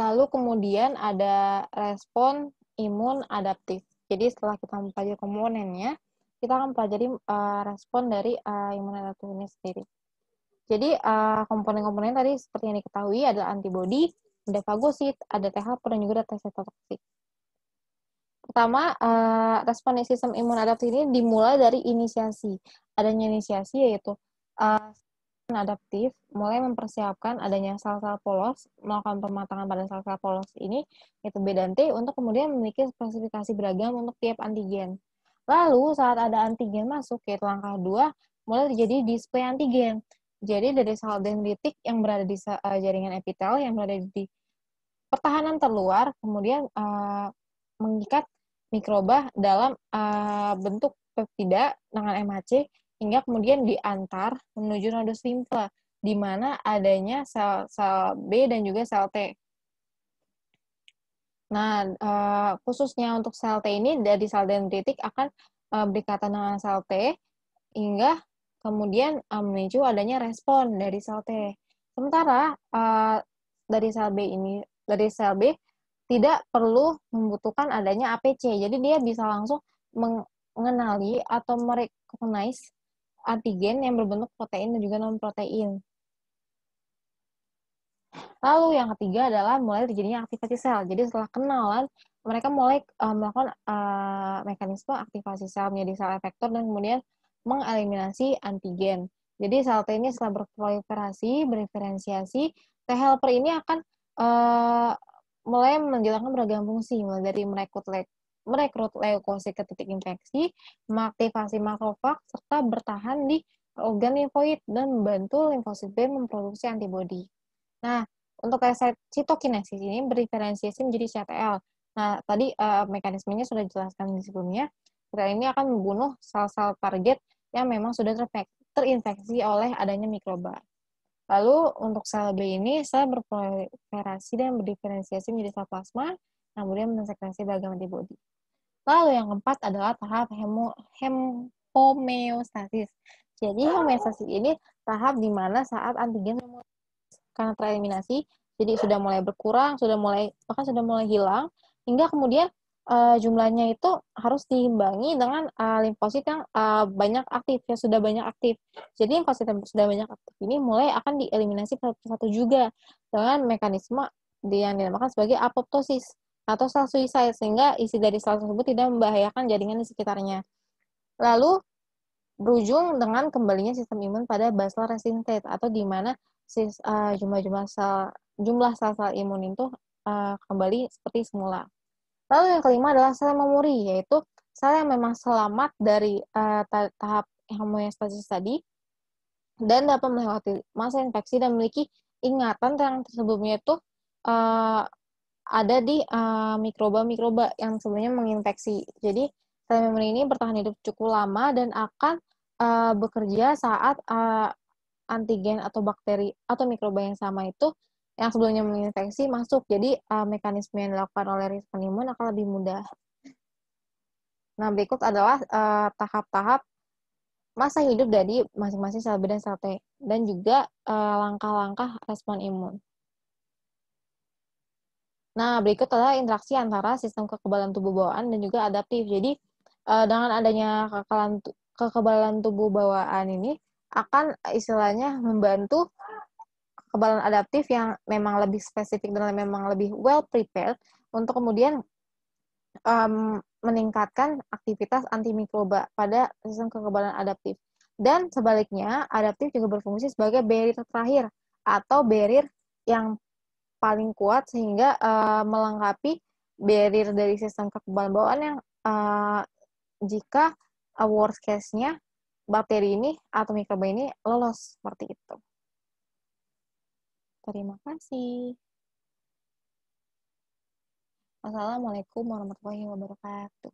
Lalu kemudian ada respon imun adaptif. Jadi setelah kita mempelajari komponennya, kita akan pelajari respon dari imun adaptif ini sendiri. Jadi komponen-komponen tadi seperti yang diketahui adalah antibodi, ada fagosit, ada T helper, dan juga ada T cytotoxic. Pertama, respon sistem imun adaptif ini dimulai dari inisiasi. Adanya inisiasi yaitu adaptif mulai mempersiapkan adanya sel-sel polos, melakukan pematangan pada sel-sel polos ini, yaitu B dan T, untuk kemudian memiliki spesifikasi beragam untuk tiap antigen. Lalu, saat ada antigen masuk, yaitu langkah 2, mulai terjadi display antigen. Jadi, dari sel dendritik yang berada di jaringan epitel, yang berada di pertahanan terluar, kemudian mengikat mikroba dalam bentuk peptida dengan MHC, hingga kemudian diantar menuju nodus limfa, di mana adanya sel B dan juga sel T. Nah, khususnya untuk sel T ini dari sel dendritik akan berikatan dengan sel T, hingga kemudian memicu adanya respon dari sel T. Sementara dari sel B tidak perlu membutuhkan adanya APC, jadi dia bisa langsung mengenali atau merecognize antigen yang berbentuk protein dan juga non-protein. Lalu yang ketiga adalah mulai terjadinya aktivasi sel. Jadi setelah kenalan, mereka mulai melakukan mekanisme aktivasi sel menjadi sel efektor dan kemudian mengeliminasi antigen. Jadi sel T ini setelah berproliferasi, berdiferensiasi, T helper ini akan mulai menjalankan beragam fungsi, mulai dari merekrut leukosit ke titik infeksi, mengaktifasi makrofag, serta bertahan di organ limfoid dan membantu limfosit B memproduksi antibodi. Nah, untuk sitokinesis ini berdiferensiasi menjadi CTL. Nah, tadi mekanismenya sudah dijelaskan di sebelumnya. CTL ini akan membunuh sel-sel target yang memang sudah terinfeksi oleh adanya mikroba. Lalu untuk sel B ini, sel berproliferasi dan berdiferensiasi menjadi sel plasma, kemudian mensekresi beragam antibodi. Lalu yang keempat adalah tahap homeostasis. Jadi homeostasis ini tahap di mana saat antigen karena tereliminasi, jadi sudah mulai berkurang, bahkan sudah mulai hilang, hingga kemudian jumlahnya itu harus diimbangi dengan limfosit yang banyak aktif, yang sudah banyak aktif. Jadi limfosit yang sudah banyak aktif ini mulai akan dieliminasi satu persatu juga dengan mekanisme yang dinamakan sebagai apoptosis atau sel suicide, sehingga isi dari sel tersebut tidak membahayakan jaringan di sekitarnya. Lalu berujung dengan kembalinya sistem imun pada basal resting state, atau di mana jumlah sel-sel imun itu kembali seperti semula. Lalu yang kelima adalah sel memori, yaitu sel yang memang selamat dari tahap homeostasis tadi dan dapat melewati masa infeksi dan memiliki ingatan yang sebelumnya itu ada di mikroba-mikroba yang sebelumnya menginfeksi. Jadi sel memori ini bertahan hidup cukup lama dan akan bekerja saat antigen atau bakteri atau mikroba yang sama itu yang sebelumnya menginfeksi masuk. Jadi mekanisme yang dilakukan oleh respon imun akan lebih mudah. Nah, berikut adalah tahap-tahap masa hidup dari masing-masing sel B dan sel T, dan juga langkah-langkah respon imun. Nah, berikut adalah interaksi antara sistem kekebalan tubuh bawaan dan juga adaptif. Jadi, dengan adanya kekebalan tubuh bawaan ini akan istilahnya membantu kekebalan adaptif yang memang lebih spesifik dan memang lebih well prepared untuk kemudian meningkatkan aktivitas antimikroba pada sistem kekebalan adaptif. Dan sebaliknya, adaptif juga berfungsi sebagai barrier terakhir atau barrier yang paling kuat sehingga melengkapi barrier dari sistem kekebalan bawaan yang jika worst case-nya bakteri ini atau mikroba ini lolos seperti itu. Terima kasih. Wassalamualaikum warahmatullahi wabarakatuh.